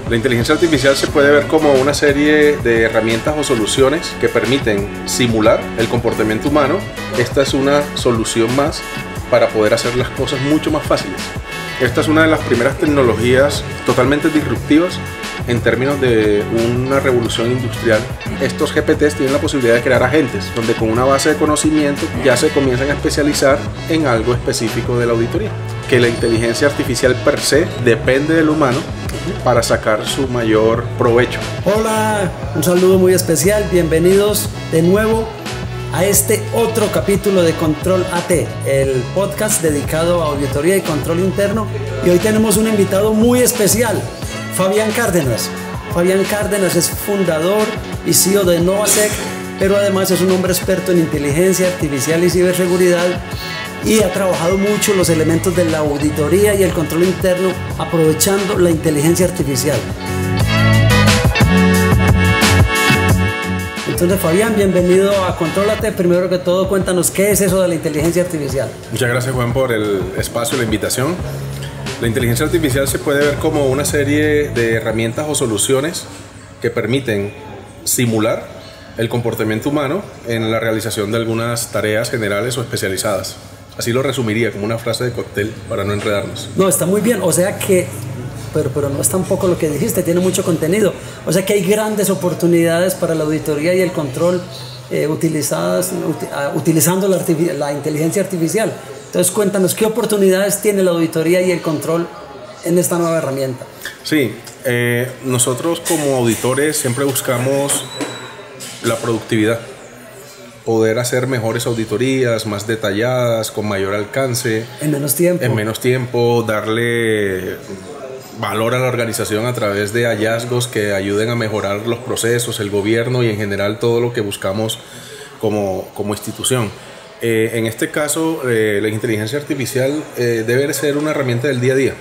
La inteligencia artificial se puede ver como una serie de herramientas o soluciones que permiten simular el comportamiento humano. Esta es una solución más para poder hacer las cosas mucho más fáciles. Esta es una de las primeras tecnologías totalmente disruptivas en términos de una revolución industrial. Estos GPTs tienen la posibilidad de crear agentes, donde con una base de conocimiento ya se comienzan a especializar en algo específico de la auditoría. Que la inteligencia artificial per se depende del humano para sacar su mayor provecho. Hola, un saludo muy especial, bienvenidos de nuevo a este otro capítulo de Control AT, el podcast dedicado a auditoría y control interno. Y hoy tenemos un invitado muy especial, Fabián Cárdenas. Fabián Cárdenas es fundador y CEO de Novasec, pero además es un hombre experto en inteligencia artificial y ciberseguridad, y ha trabajado mucho los elementos de la auditoría y el control interno aprovechando la inteligencia artificial. Entonces, Fabián, bienvenido a Control AT. Primero que todo, cuéntanos qué es eso de la inteligencia artificial. Muchas gracias, Juan, por el espacio y la invitación. La inteligencia artificial se puede ver como una serie de herramientas o soluciones que permiten simular el comportamiento humano en la realización de algunas tareas generales o especializadas. Así lo resumiría como una frase de cóctel para no enredarnos. No, está muy bien, o sea que, pero no es tampoco lo que dijiste, tiene mucho contenido. O sea que hay grandes oportunidades para la auditoría y el control utilizando la inteligencia artificial. Entonces cuéntanos, ¿qué oportunidades tiene la auditoría y el control en esta nueva herramienta? Sí, nosotros como auditores siempre buscamos la productividad. Poder hacer mejores auditorías, más detalladas, con mayor alcance. En menos tiempo. En menos tiempo, darle valor a la organización a través de hallazgos que ayuden a mejorar los procesos, el gobierno y en general todo lo que buscamos como institución. En este caso, la inteligencia artificial debe ser una herramienta del día a día.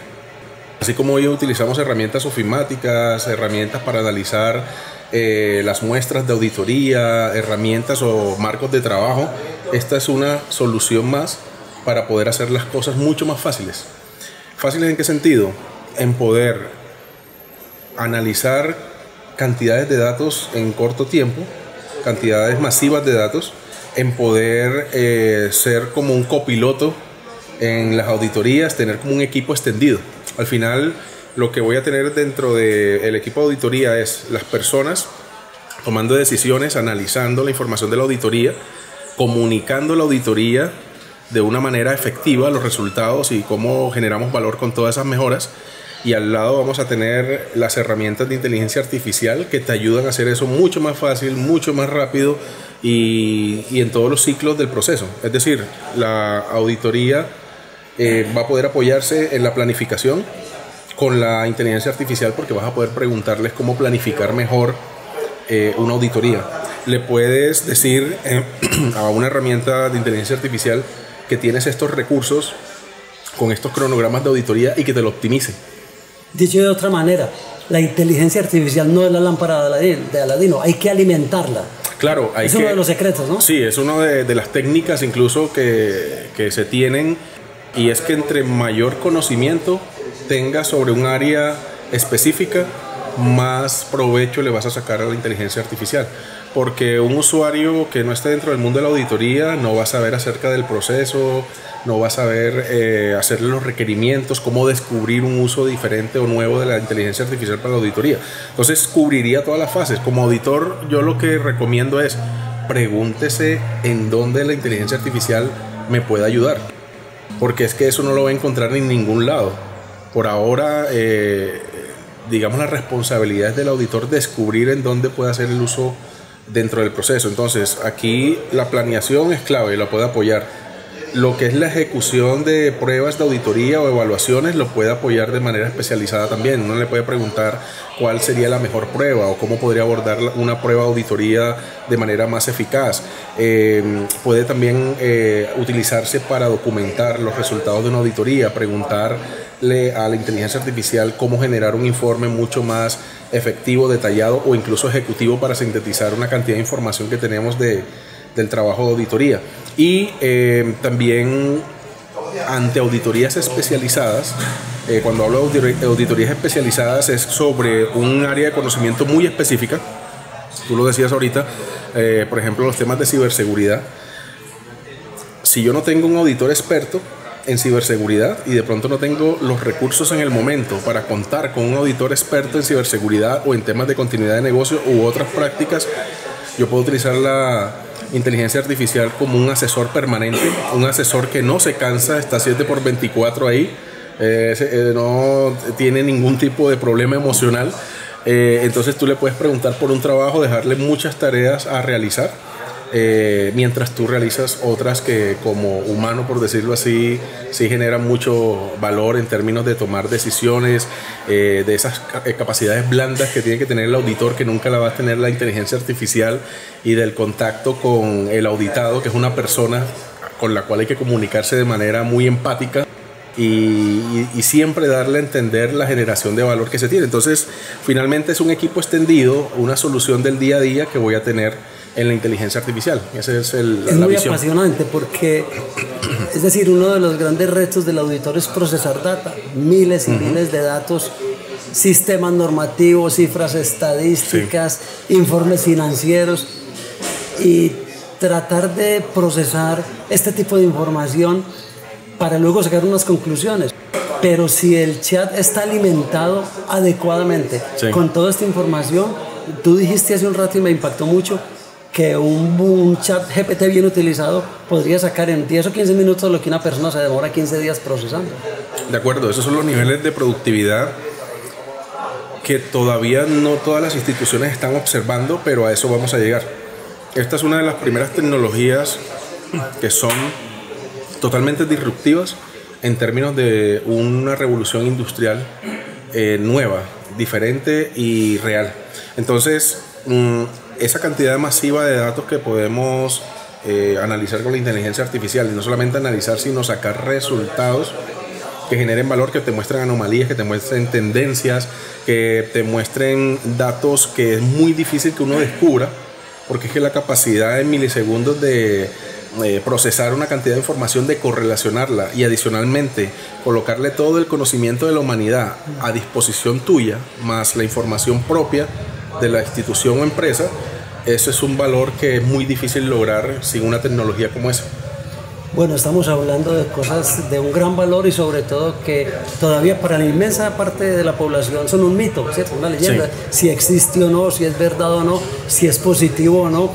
Así como hoy utilizamos herramientas ofimáticas, herramientas para analizar las muestras de auditoría, herramientas o marcos de trabajo, esta es una solución más para poder hacer las cosas mucho más fáciles. ¿Fáciles en qué sentido? En poder analizar cantidades de datos en corto tiempo, cantidades masivas de datos, en poder ser como un copiloto en las auditorías, tener como un equipo extendido. Al final, lo que voy a tener dentro del equipo de auditoría es las personas tomando decisiones, analizando la información de la auditoría, comunicando la auditoría de una manera efectiva, los resultados y cómo generamos valor con todas esas mejoras. Y al lado vamos a tener las herramientas de inteligencia artificial que te ayudan a hacer eso mucho más fácil, mucho más rápido y en todos los ciclos del proceso. Es decir, la auditoría va a poder apoyarse en la planificación con la inteligencia artificial, porque vas a poder preguntarles cómo planificar mejor una auditoría. Le puedes decir a una herramienta de inteligencia artificial que tienes estos recursos con estos cronogramas de auditoría y que te lo optimice. Dicho de otra manera, la inteligencia artificial no es la lámpara de Aladino, hay que alimentarla. Claro, es uno de los secretos, ¿no? Sí, es una de las técnicas incluso que se tienen, y es que entre mayor conocimiento tengas sobre un área específica, más provecho le vas a sacar a la inteligencia artificial. Porque un usuario que no esté dentro del mundo de la auditoría no va a saber acerca del proceso, no va a saber hacerle los requerimientos, cómo descubrir un uso diferente o nuevo de la inteligencia artificial para la auditoría. Entonces cubriría todas las fases. Como auditor, yo lo que recomiendo es pregúntese en dónde la inteligencia artificial me puede ayudar, porque es que eso no lo va a encontrar en ningún lado. Por ahora, digamos, la responsabilidad es del auditor descubrir en dónde puede hacer el uso dentro del proceso. Entonces, aquí la planeación es clave y la puede apoyar. Lo que es la ejecución de pruebas de auditoría o evaluaciones lo puede apoyar de manera especializada también. Uno le puede preguntar cuál sería la mejor prueba o cómo podría abordar una prueba de auditoría de manera más eficaz. Puede también utilizarse para documentar los resultados de una auditoría, preguntarle a la inteligencia artificial cómo generar un informe mucho más efectivo, detallado o incluso ejecutivo para sintetizar una cantidad de información que tenemos del trabajo de auditoría. Y también ante auditorías especializadas Cuando hablo de auditorías especializadas es sobre un área de conocimiento muy específica. Tú lo decías ahorita, por ejemplo, los temas de ciberseguridad. Si yo no tengo un auditor experto en ciberseguridad y de pronto no tengo los recursos en el momento para contar con un auditor experto en ciberseguridad o en temas de continuidad de negocio u otras prácticas, yo puedo utilizar la inteligencia artificial como un asesor permanente, un asesor que no se cansa, está 7/24 ahí, no tiene ningún tipo de problema emocional. Entonces tú le puedes preguntar por un trabajo, dejarle muchas tareas a realizar, mientras tú realizas otras que como humano, por decirlo así, sí generan mucho valor en términos de tomar decisiones, de esas capacidades blandas que tiene que tener el auditor, que nunca la va a tener la inteligencia artificial, y del contacto con el auditado, que es una persona con la cual hay que comunicarse de manera muy empática. Y siempre darle a entender la generación de valor que se tiene. Entonces, finalmente es un equipo extendido, una solución del día a día que voy a tener en la inteligencia artificial. Ese es la muy visión. Apasionante porque, es decir, uno de los grandes retos del auditor es procesar data, miles y miles de datos, sistemas normativos, cifras estadísticas, informes financieros, y tratar de procesar este tipo de información para luego sacar unas conclusiones. Pero si el chat está alimentado adecuadamente con toda esta información, tú dijiste hace un rato y me impactó mucho que un chat GPT bien utilizado podría sacar en 10 o 15 minutos lo que una persona se demora 15 días procesando. De acuerdo, esos son los niveles de productividad que todavía no todas las instituciones están observando, pero a eso vamos a llegar. Esta es una de las primeras tecnologías que son totalmente disruptivas en términos de una revolución industrial nueva, diferente y real. Entonces, esa cantidad masiva de datos que podemos analizar con la inteligencia artificial, y no solamente analizar, sino sacar resultados que generen valor, que te muestren anomalías, que te muestren tendencias, que te muestren datos que es muy difícil que uno descubra, porque es que la capacidad en milisegundos de procesar una cantidad de información, de correlacionarla y adicionalmente colocarle todo el conocimiento de la humanidad a disposición tuya, más la información propia de la institución o empresa, eso es un valor que es muy difícil lograr sin una tecnología como esa. Bueno, estamos hablando de cosas de un gran valor y sobre todo que todavía para la inmensa parte de la población son un mito, ¿cierto? Una leyenda, si existe o no, si es verdad o no, si es positivo o no.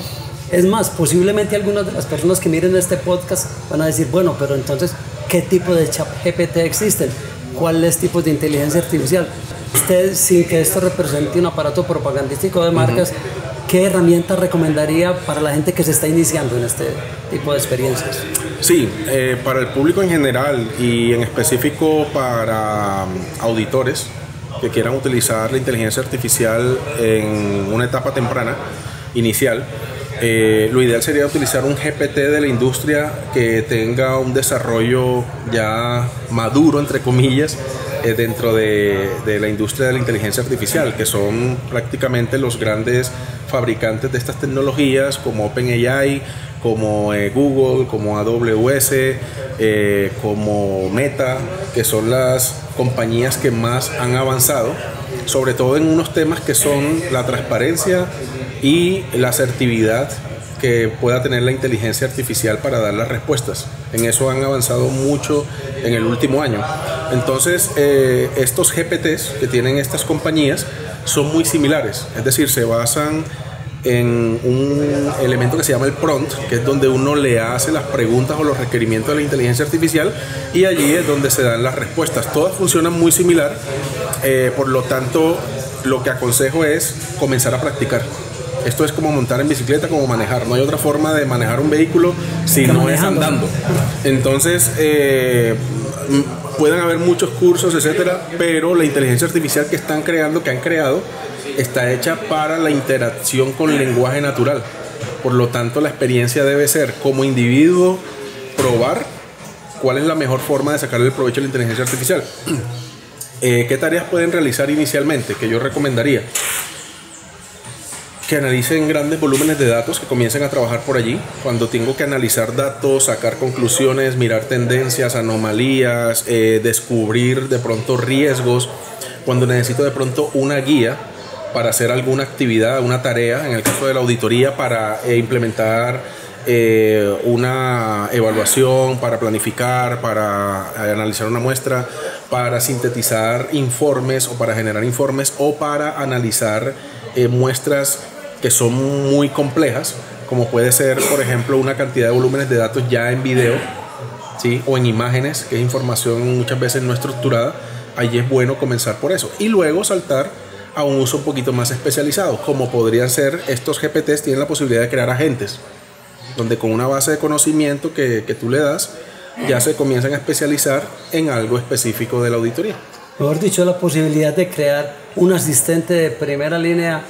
Es más, posiblemente algunas de las personas que miren este podcast van a decir, bueno, pero entonces, ¿qué tipo de chat GPT existen? ¿Cuáles tipos de inteligencia artificial? Usted, sin que esto represente un aparato propagandístico de marcas, ¿qué herramienta recomendaría para la gente que se está iniciando en este tipo de experiencias? Sí, para el público en general y en específico para auditores que quieran utilizar la inteligencia artificial en una etapa temprana, inicial, lo ideal sería utilizar un GPT de la industria que tenga un desarrollo ya maduro, entre comillas, dentro de la industria de la inteligencia artificial, que son prácticamente los grandes fabricantes de estas tecnologías, como OpenAI, como Google, como AWS, como Meta, que son las compañías que más han avanzado, sobre todo en unos temas que son la transparencia y la asertividad que pueda tener la inteligencia artificial para dar las respuestas. En eso han avanzado mucho en el último año. Entonces, estos GPTs que tienen estas compañías son muy similares, es decir, se basan en un elemento que se llama el prompt, que es donde uno le hace las preguntas o los requerimientos de la inteligencia artificial, y allí es donde se dan las respuestas. Todas funcionan muy similar, por lo tanto, lo que aconsejo es comenzar a practicar. Esto es como montar en bicicleta, como manejar. No hay otra forma de manejar un vehículo si no es andando. Entonces, pueden haber muchos cursos, etcétera, pero la inteligencia artificial que han creado, está hecha para la interacción con lenguaje natural. Por lo tanto, la experiencia debe ser, como individuo, probar cuál es la mejor forma de sacarle el provecho a la inteligencia artificial. ¿Qué tareas pueden realizar inicialmente? Que yo recomendaría que analicen grandes volúmenes de datos, que comiencen a trabajar por allí. Cuando tengo que analizar datos, sacar conclusiones, mirar tendencias, anomalías, descubrir de pronto riesgos, cuando necesito de pronto una guía para hacer alguna actividad, una tarea, en el caso de la auditoría, para implementar una evaluación, para planificar, para analizar una muestra, para sintetizar informes o para generar informes o para analizar muestras que son muy complejas, como puede ser, por ejemplo, una cantidad de volúmenes de datos ya en video, ¿sí? O en imágenes, que es información muchas veces no estructurada. Allí es bueno comenzar por eso y luego saltar a un uso un poquito más especializado, como podrían ser estos GPTs. Tienen la posibilidad de crear agentes, donde con una base de conocimiento que tú le das, ya se comienzan a especializar en algo específico de la auditoría. Mejor dicho, la posibilidad de crear un asistente de primera línea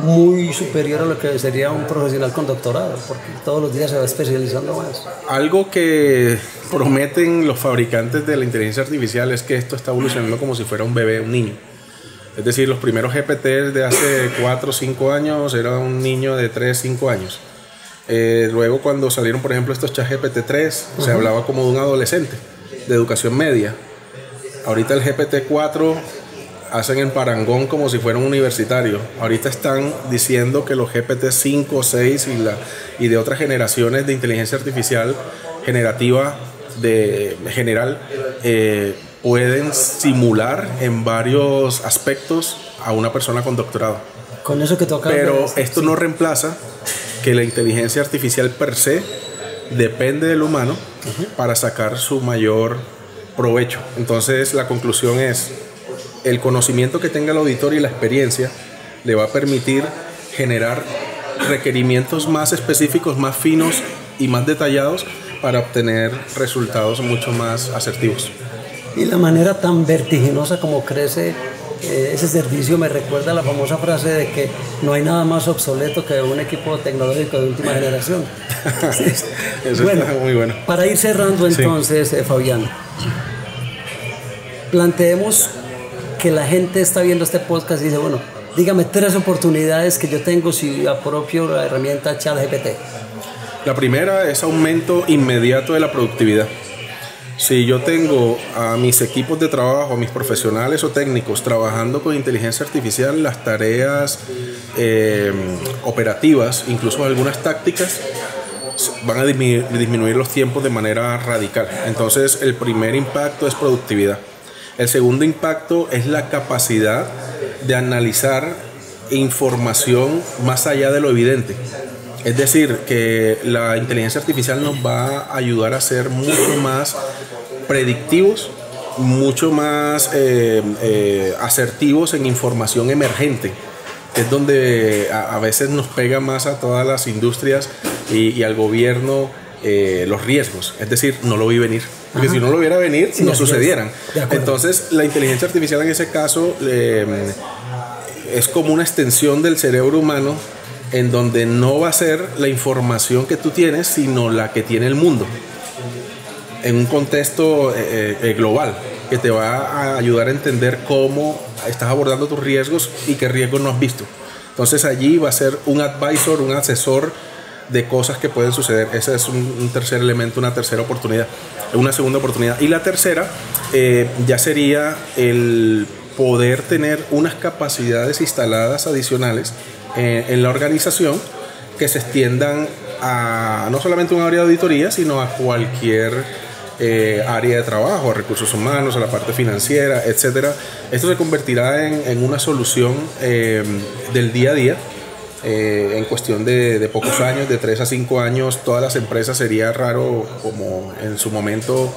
muy superior a lo que sería un profesional con doctorado, porque todos los días se va especializando más. Algo que prometen los fabricantes de la inteligencia artificial es que esto está evolucionando como si fuera un bebé, un niño. Es decir, los primeros GPTs de hace 4 o 5 años era un niño de 3 o 5 años. Luego, cuando salieron, por ejemplo, estos ChatGPT 3, se hablaba como de un adolescente de educación media. Ahorita el GPT-4 hacen el parangón como si fuera un universitario. Ahorita están diciendo que los GPT-5, 6 y de otras generaciones de inteligencia artificial generativa general pueden simular en varios aspectos a una persona con doctorado. Con eso que toca. Pero esto no reemplaza que la inteligencia artificial per se depende del humano para sacar su mayor provecho. Entonces la conclusión es: el conocimiento que tenga el auditor y la experiencia le va a permitir generar requerimientos más específicos, más finos y más detallados para obtener resultados mucho más asertivos. Y la manera tan vertiginosa como crece ese servicio me recuerda a la famosa frase de que no hay nada más obsoleto que un equipo tecnológico de última generación. Eso está muy bueno. Para ir cerrando entonces, Fabián, planteemos que la gente está viendo este podcast y dice, bueno, dígame 3 oportunidades que yo tengo si apropio la herramienta ChatGPT. La primera es aumento inmediato de la productividad. Si yo tengo a mis equipos de trabajo, a mis profesionales o técnicos trabajando con inteligencia artificial, las tareas operativas, incluso algunas tácticas, van a disminuir los tiempos de manera radical. Entonces, el primer impacto es productividad. El segundo impacto es la capacidad de analizar información más allá de lo evidente. Es decir, que la inteligencia artificial nos va a ayudar a ser mucho más predictivos, mucho más asertivos en información emergente, que es donde a veces nos pega más a todas las industrias y al gobierno los riesgos. Es decir, no lo vi venir. Porque si no lo viera venir, sí, no sucedieran. Entonces, la inteligencia artificial en ese caso es como una extensión del cerebro humano, en donde no va a ser la información que tú tienes, sino la que tiene el mundo, en un contexto global, que te va a ayudar a entender cómo estás abordando tus riesgos y qué riesgos no has visto. Entonces allí va a ser un advisor, un asesor de cosas que pueden suceder. Ese es un tercer elemento, una tercera oportunidad, una segunda oportunidad. Y la tercera ya sería el poder tener unas capacidades instaladas adicionales en la organización que se extiendan a no solamente un área de auditoría, sino a cualquier área de trabajo, a recursos humanos, a la parte financiera, etcétera. Esto se convertirá en una solución del día a día. En cuestión de pocos años, de 3 a 5 años, todas las empresas, sería raro como en su momento,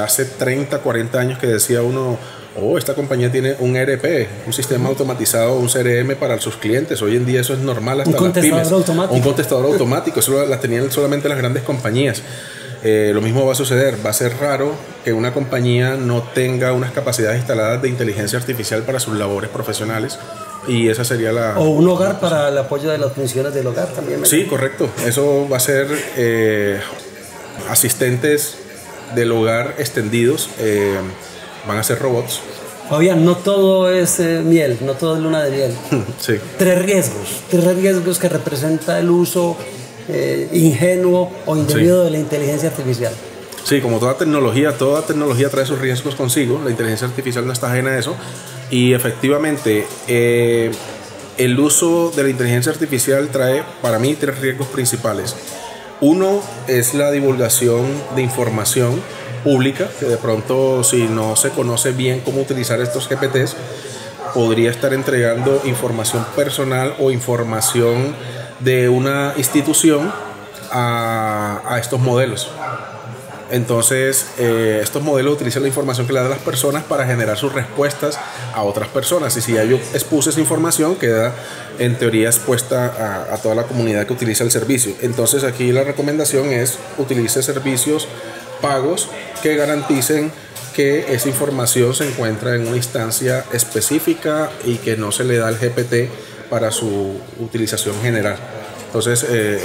hace 30, 40 años, que decía uno: oh, esta compañía tiene un ERP, un sistema automatizado, un CRM para sus clientes. Hoy en día eso es normal hasta las pymes. Un contestador automático. Eso las tenían solamente las grandes compañías. Lo mismo va a suceder. Va a ser raro que una compañía no tenga unas capacidades instaladas de inteligencia artificial para sus labores profesionales. Y esa sería la... O un hogar para el apoyo de las funciones del hogar también. Sí, correcto. Eso va a ser asistentes del hogar extendidos. Van a ser robots Fabián, no todo es miel, no todo es luna de miel. Sí. Tres riesgos que representa el uso ingenuo o indebido de la inteligencia artificial. Sí, como toda tecnología trae sus riesgos consigo. La inteligencia artificial no está ajena a eso. Y efectivamente, el uso de la inteligencia artificial trae para mí tres riesgos principales. Uno es la divulgación de información pública, que de pronto, si no se conoce bien cómo utilizar estos GPTs, podría estar entregando información personal o información de una institución a estos modelos. Entonces, estos modelos utilizan la información que le dan las personas para generar sus respuestas a otras personas. Y si ya yo expuse esa información, queda en teoría expuesta a toda la comunidad que utiliza el servicio. Entonces, aquí la recomendación es utilice servicios pagos que garanticen que esa información se encuentra en una instancia específica y que no se le da al GPT para su utilización general. Entonces,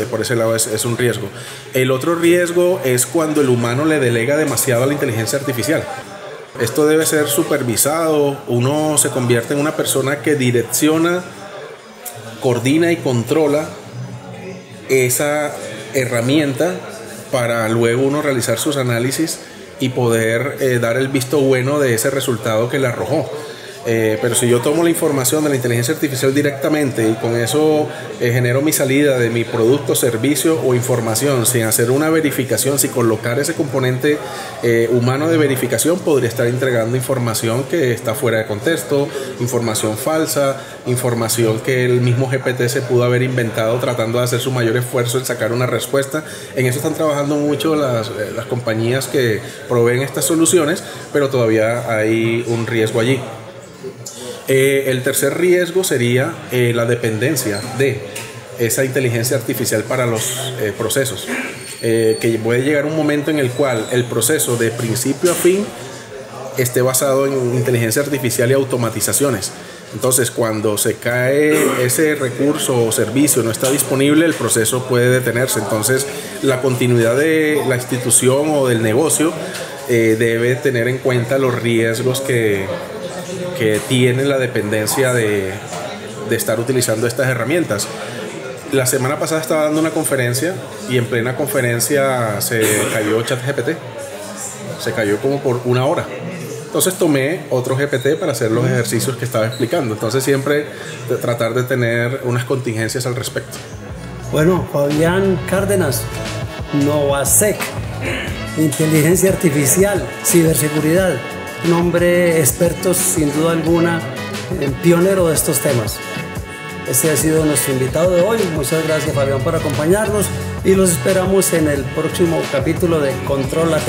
por ese lado es un riesgo. El otro riesgo es cuando el humano le delega demasiado a la inteligencia artificial. Esto debe ser supervisado. Uno se convierte en una persona que direcciona, coordina y controla esa herramienta para luego uno realizar sus análisis y poder dar el visto bueno de ese resultado que le arrojó. Pero si yo tomo la información de la inteligencia artificial directamente y con eso genero mi salida de mi producto, servicio o información sin hacer una verificación, sin colocar ese componente humano de verificación, podría estar entregando información que está fuera de contexto, información falsa, información que el mismo GPT se pudo haber inventado tratando de hacer su mayor esfuerzo en sacar una respuesta. En eso están trabajando mucho las compañías que proveen estas soluciones, pero todavía hay un riesgo allí. El tercer riesgo sería la dependencia de esa inteligencia artificial para los procesos, que puede llegar un momento en el cual el proceso de principio a fin esté basado en inteligencia artificial y automatizaciones. Entonces, cuando se cae ese recurso o servicio, no está disponible, el proceso puede detenerse. Entonces, la continuidad de la institución o del negocio debe tener en cuenta los riesgos que tiene la dependencia de estar utilizando estas herramientas. La semana pasada estaba dando una conferencia y en plena conferencia se cayó ChatGPT. Se cayó como por una hora. Entonces tomé otro GPT para hacer los ejercicios que estaba explicando. Entonces siempre tratar de tener unas contingencias al respecto. Bueno, Fabián Cárdenas, Novasec, inteligencia artificial, ciberseguridad, un hombre experto sin duda alguna, pionero de estos temas. Este ha sido nuestro invitado de hoy. Muchas gracias, Fabián, por acompañarnos y los esperamos en el próximo capítulo de Control AT.